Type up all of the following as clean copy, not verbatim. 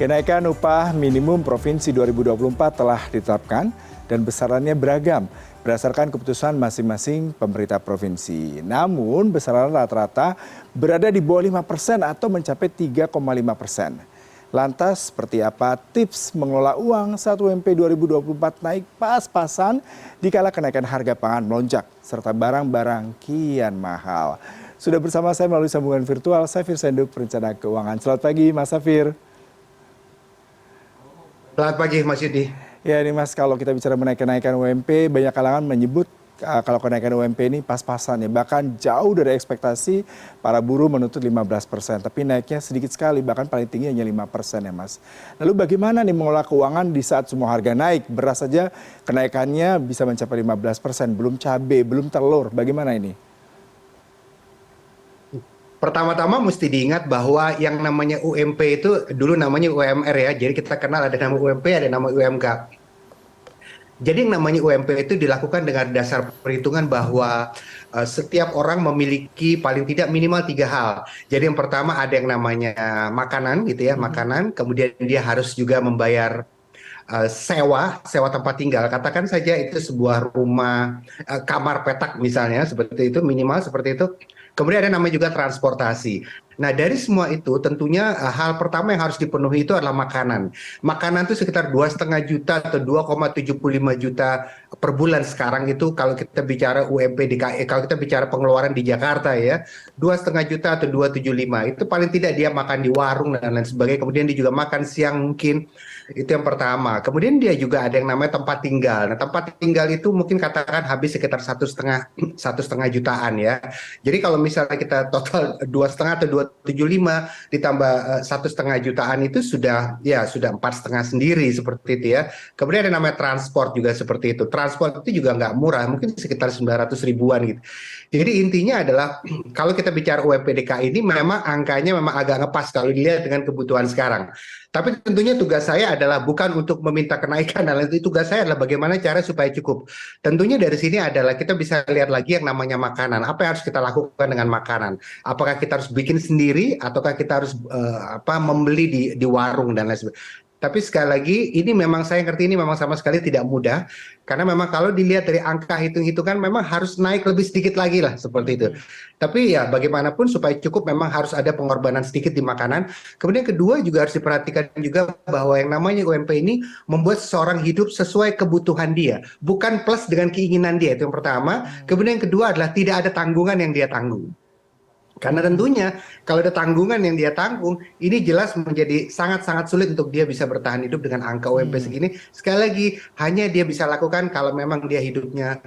Kenaikan upah minimum provinsi 2024 telah ditetapkan dan besarannya beragam berdasarkan keputusan masing-masing pemerintah provinsi. Namun besaran rata-rata berada di bawah 5% atau mencapai 3,5%. Lantas seperti apa tips mengelola uang saat UMP 2024 naik pas-pasan dikala kenaikan harga pangan melonjak serta barang-barang kian mahal. Sudah bersama saya melalui sambungan virtual, Safir Senduk, perencana keuangan. Selamat pagi Mas Safir. Selamat pagi Mas Yudi. Ya ini Mas, kalau kita bicara mengenai kenaikan UMP, banyak kalangan menyebut kalau kenaikan UMP ini pas-pasan ya. Bahkan jauh dari ekspektasi, para buruh menuntut 15%. Tapi naiknya sedikit sekali, bahkan paling tinggi hanya 5% ya Mas. Lalu bagaimana nih mengelola keuangan di saat semua harga naik? Beras saja kenaikannya bisa mencapai 15%, belum cabai, belum telur. Bagaimana ini? Pertama-tama mesti diingat bahwa yang namanya UMP itu dulu namanya UMR ya. Jadi kita kenal ada nama UMP, ada nama UMK. Jadi yang namanya UMP itu dilakukan dengan dasar perhitungan bahwa setiap orang memiliki paling tidak minimal 3 hal. Jadi yang pertama ada yang namanya makanan gitu ya, makanan. Kemudian dia harus juga membayar sewa tempat tinggal. Katakan saja itu sebuah rumah kamar petak misalnya, seperti itu, minimal seperti itu. Kemudian ada namanya juga transportasi. Nah dari semua itu tentunya hal pertama yang harus dipenuhi itu adalah makanan. Makanan itu sekitar 2,5 juta atau 2,75 juta per bulan sekarang itu kalau kita bicara UMP DKI, kalau kita bicara pengeluaran di Jakarta ya, 2,5 juta atau 275 itu paling tidak dia makan di warung dan lain sebagainya. Kemudian dia juga makan siang mungkin, itu yang pertama. Kemudian dia juga ada yang namanya tempat tinggal. Nah tempat tinggal itu mungkin katakan habis sekitar 1,5 jutaan ya. Jadi kalau misalnya kita total 2,5 atau 2,75 ditambah 1,5 jutaan itu sudah 4,5 sendiri seperti itu ya. Kemudian ada namanya transport juga seperti itu. Transport itu juga nggak murah, mungkin sekitar 900 ribuan gitu. Jadi intinya adalah kalau kita bicara UMP DKI ini memang angkanya memang agak ngepas kalau dilihat dengan kebutuhan sekarang. Tapi tentunya tugas saya adalah bukan untuk meminta kenaikan, tugas saya adalah bagaimana cara supaya cukup. Tentunya dari sini adalah kita bisa lihat lagi yang namanya makanan. Apa yang harus kita lakukan dengan makanan? Apakah kita harus bikin sendiri ataukah kita harus membeli di warung dan lain sebagainya. Tapi sekali lagi ini memang saya ngerti ini memang sama sekali tidak mudah karena memang kalau dilihat dari angka hitung-hitungan memang harus naik lebih sedikit lagi lah seperti itu. Tapi ya bagaimanapun supaya cukup memang harus ada pengorbanan sedikit di makanan. Kemudian kedua juga harus diperhatikan juga bahwa yang namanya UMP ini membuat seseorang hidup sesuai kebutuhan dia, bukan plus dengan keinginan dia, itu yang pertama. Kemudian yang kedua adalah tidak ada tanggungan yang dia tanggung. Karena tentunya kalau ada tanggungan yang dia tanggung, ini jelas menjadi sangat-sangat sulit untuk dia bisa bertahan hidup dengan angka UMP segini. Sekali lagi, hanya dia bisa lakukan kalau memang dia hidupnya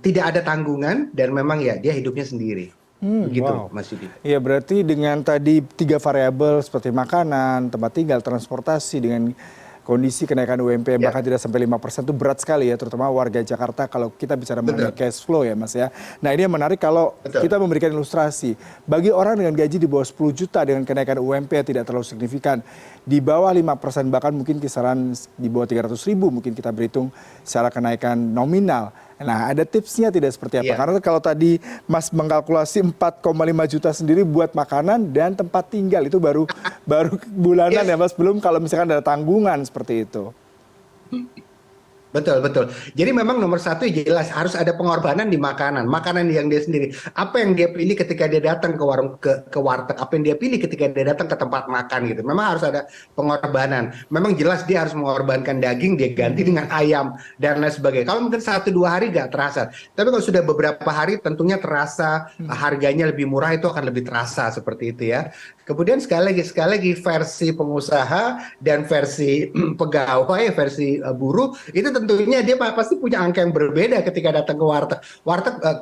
tidak ada tanggungan dan memang ya dia hidupnya sendiri. Begitu, Wow. Mas Yudi. Iya berarti dengan tadi 3 variabel seperti makanan, tempat tinggal, transportasi dengan kondisi kenaikan UMP bahkan tidak sampai 5% itu berat sekali ya, terutama warga Jakarta kalau kita bicara mengenai cash flow ya Mas ya. Nah ini yang menarik kalau kita memberikan ilustrasi. Bagi orang dengan gaji di bawah 10 juta dengan kenaikan UMP yang tidak terlalu signifikan, di bawah 5% bahkan mungkin kisaran di bawah 300 ribu mungkin kita berhitung secara kenaikan nominal. Nah ada tipsnya tidak seperti apa? Karena kalau tadi Mas mengkalkulasi 4,5 juta sendiri buat makanan dan tempat tinggal itu baru bulanan ya Mas, belum kalau misalkan ada tanggungan seperti itu. Betul, betul. Jadi memang nomor satu jelas harus ada pengorbanan di makanan yang dia sendiri. Apa yang dia pilih ketika dia datang ke warung, ke warteg, apa yang dia pilih ketika dia datang ke tempat makan gitu. Memang harus ada pengorbanan. Memang jelas dia harus mengorbankan daging, dia ganti dengan ayam dan lain sebagainya. Kalau mungkin 1-2 hari nggak terasa. Tapi kalau sudah beberapa hari tentunya terasa harganya lebih murah, itu akan lebih terasa seperti itu ya. Kemudian sekali lagi versi pengusaha dan versi pegawai, versi buruh itu tentunya dia pasti punya angka yang berbeda ketika datang ke warteg.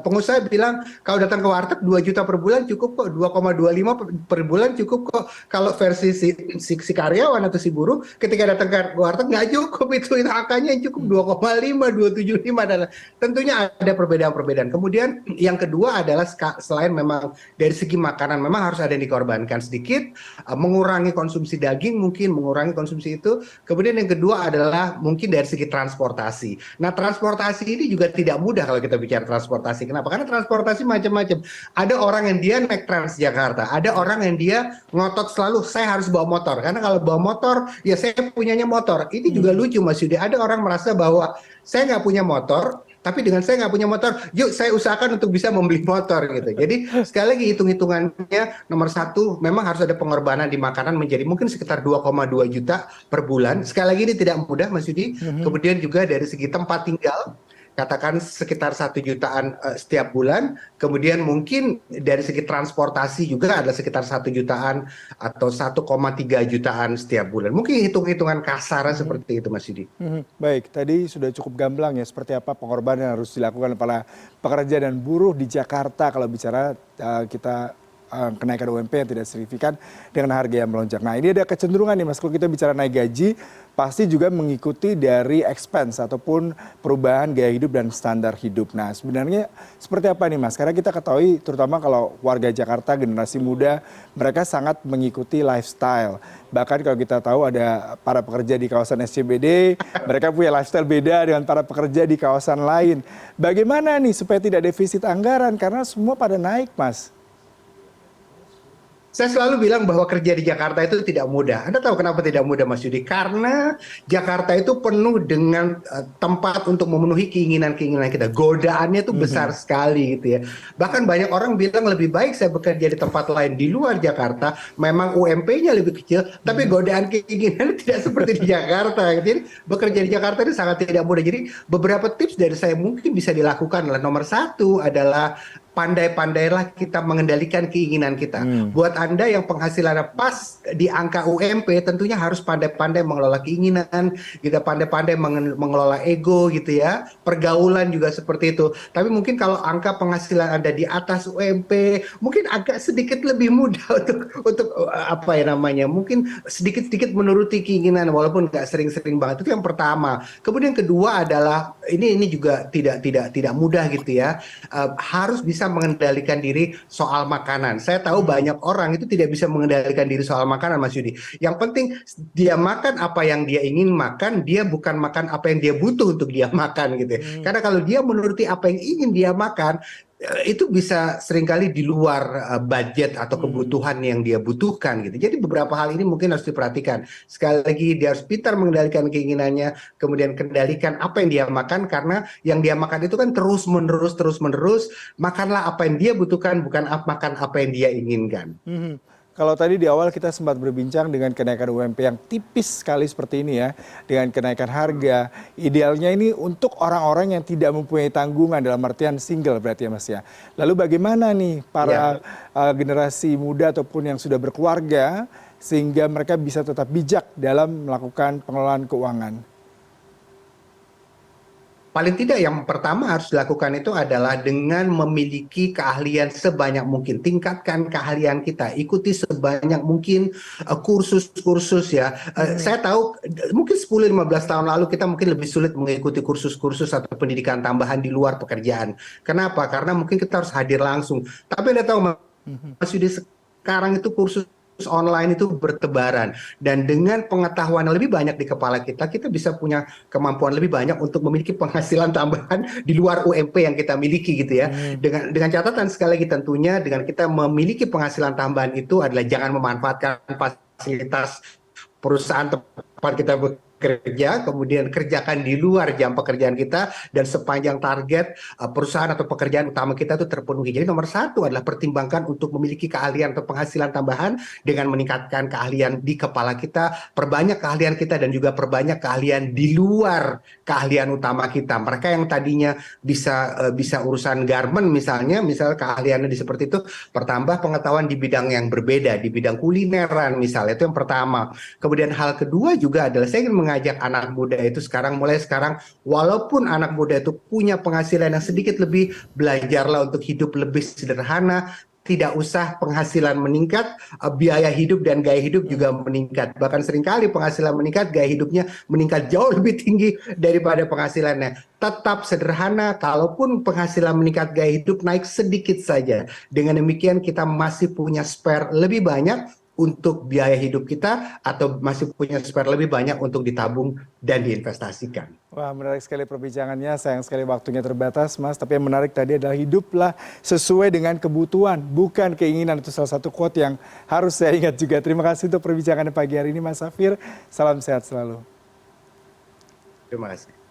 Pengusaha bilang kalau datang ke warteg 2 juta per bulan cukup kok, 2,25 per bulan cukup kok. Kalau versi si karyawan atau si buruh ketika datang ke warteg nggak cukup, itu angkanya yang cukup 2,5, 2,75 dan tentunya ada perbedaan-perbedaan. Kemudian yang kedua adalah selain memang dari segi makanan memang harus ada yang dikorbankan sedikit, mengurangi konsumsi daging, mungkin mengurangi konsumsi itu. Kemudian yang kedua adalah mungkin dari segi transportasi. transportasi. Nah, transportasi ini juga tidak mudah kalau kita bicara transportasi. Kenapa? Karena transportasi macam-macam. Ada orang yang dia naik Transjakarta, ada orang yang dia ngotot selalu saya harus bawa motor. Karena kalau bawa motor, ya saya punyanya motor. Ini juga lucu Mas Yudi. Ada orang merasa bahwa saya nggak punya motor, tapi dengan saya nggak punya motor, yuk saya usahakan untuk bisa membeli motor gitu. Jadi sekali lagi hitung-hitungannya nomor satu, memang harus ada pengorbanan di makanan menjadi mungkin sekitar 2,2 juta per bulan. Sekali lagi ini tidak mudah Mas Yudi. Kemudian juga dari segi tempat tinggal, katakan sekitar 1 jutaan setiap bulan. Kemudian mungkin dari segi transportasi juga ada sekitar 1 jutaan atau 1,3 jutaan setiap bulan. Mungkin hitung-hitungan kasar seperti itu Mas Yudi. Baik, tadi sudah cukup gamblang ya seperti apa pengorbanan yang harus dilakukan para pekerja dan buruh di Jakarta kalau bicara kita kenaikan UMP yang tidak signifikan dengan harga yang melonjak. Nah ini ada kecenderungan nih Mas, kalau kita bicara naik gaji, pasti juga mengikuti dari expense ataupun perubahan gaya hidup dan standar hidup. Nah sebenarnya seperti apa nih Mas? Karena kita ketahui terutama kalau warga Jakarta, generasi muda, mereka sangat mengikuti lifestyle. Bahkan kalau kita tahu ada para pekerja di kawasan SCBD, mereka punya lifestyle beda dengan para pekerja di kawasan lain. Bagaimana nih supaya tidak defisit anggaran? Karena semua pada naik Mas. Saya selalu bilang bahwa kerja di Jakarta itu tidak mudah. Anda tahu kenapa tidak mudah Mas Yudi? Karena Jakarta itu penuh dengan tempat untuk memenuhi keinginan-keinginan kita. Godaannya itu besar sekali gitu ya. Bahkan banyak orang bilang lebih baik saya bekerja di tempat lain di luar Jakarta. Memang UMP-nya lebih kecil, tapi godaan keinginan tidak seperti di Jakarta. Jadi bekerja di Jakarta itu sangat tidak mudah. Jadi beberapa tips dari saya mungkin bisa dilakukan adalah nomor satu adalah pandai-pandailah kita mengendalikan keinginan kita. Buat Anda yang penghasilannya pas di angka UMP, tentunya harus pandai-pandai mengelola keinginan, kita pandai-pandai mengelola ego gitu ya. Pergaulan juga seperti itu. Tapi mungkin kalau angka penghasilan Anda di atas UMP, mungkin agak sedikit lebih mudah untuk apa ya namanya, mungkin sedikit-sedikit menuruti keinginan walaupun nggak sering-sering banget. Itu yang pertama. Kemudian kedua adalah ini juga tidak mudah gitu ya. Harus bisa mengendalikan diri soal makanan. Saya tahu banyak orang itu tidak bisa mengendalikan diri soal makanan, Mas Yudi. Yang penting dia makan apa yang dia ingin makan, dia bukan makan apa yang dia butuh untuk dia makan gitu ya. Karena kalau dia menuruti apa yang ingin dia makan, itu bisa seringkali di luar budget atau kebutuhan yang dia butuhkan gitu. Jadi beberapa hal ini mungkin harus diperhatikan. Sekali lagi dia harus pintar mengendalikan keinginannya, kemudian kendalikan apa yang dia makan, karena yang dia makan itu kan terus menerus. Makanlah apa yang dia butuhkan, bukan makan apa yang dia inginkan. Kalau tadi di awal kita sempat berbincang dengan kenaikan UMP yang tipis sekali seperti ini ya, dengan kenaikan harga, idealnya ini untuk orang-orang yang tidak mempunyai tanggungan dalam artian single berarti ya Mas ya. Lalu bagaimana nih para generasi muda ataupun yang sudah berkeluarga sehingga mereka bisa tetap bijak dalam melakukan pengelolaan keuangan? Paling tidak yang pertama harus dilakukan itu adalah dengan memiliki keahlian sebanyak mungkin. Tingkatkan keahlian kita, ikuti sebanyak mungkin kursus-kursus ya. Saya tahu mungkin 10-15 tahun lalu kita mungkin lebih sulit mengikuti kursus-kursus atau pendidikan tambahan di luar pekerjaan. Kenapa? Karena mungkin kita harus hadir langsung. Tapi Anda tahu Mas Yudi, sekarang itu kursus online itu bertebaran, dan dengan pengetahuan yang lebih banyak di kepala kita, kita bisa punya kemampuan lebih banyak untuk memiliki penghasilan tambahan di luar UMP yang kita miliki gitu ya. Dengan catatan sekali lagi tentunya dengan kita memiliki penghasilan tambahan itu adalah jangan memanfaatkan fasilitas perusahaan tempat kita bekerja, kemudian kerjakan di luar jam pekerjaan kita, dan sepanjang target perusahaan atau pekerjaan utama kita itu terpenuhi. Jadi nomor satu adalah pertimbangkan untuk memiliki keahlian atau penghasilan tambahan dengan meningkatkan keahlian di kepala kita, perbanyak keahlian kita, dan juga perbanyak keahlian di luar keahlian utama kita. Mereka yang tadinya bisa urusan garment misalnya keahliannya seperti itu, pertambah pengetahuan di bidang yang berbeda, di bidang kulineran misalnya, itu yang pertama. Kemudian hal kedua juga adalah saya ingin mengajak anak muda itu mulai sekarang, walaupun anak muda itu punya penghasilan yang sedikit lebih, belajarlah untuk hidup lebih sederhana. Tidak usah penghasilan meningkat, biaya hidup dan gaya hidup juga meningkat. Bahkan seringkali penghasilan meningkat, gaya hidupnya meningkat jauh lebih tinggi daripada penghasilannya. Tetap sederhana, kalaupun penghasilan meningkat, gaya hidup naik sedikit saja. Dengan demikian kita masih punya spare lebih banyak untuk biaya hidup kita atau masih punya spare lebih banyak untuk ditabung dan diinvestasikan. Wah, menarik sekali perbincangannya. Sayang sekali waktunya terbatas, Mas. Tapi yang menarik tadi adalah hiduplah sesuai dengan kebutuhan, bukan keinginan. Itu salah satu quote yang harus saya ingat juga. Terima kasih untuk perbincangannya pagi hari ini, Mas Safir. Salam sehat selalu. Terima kasih.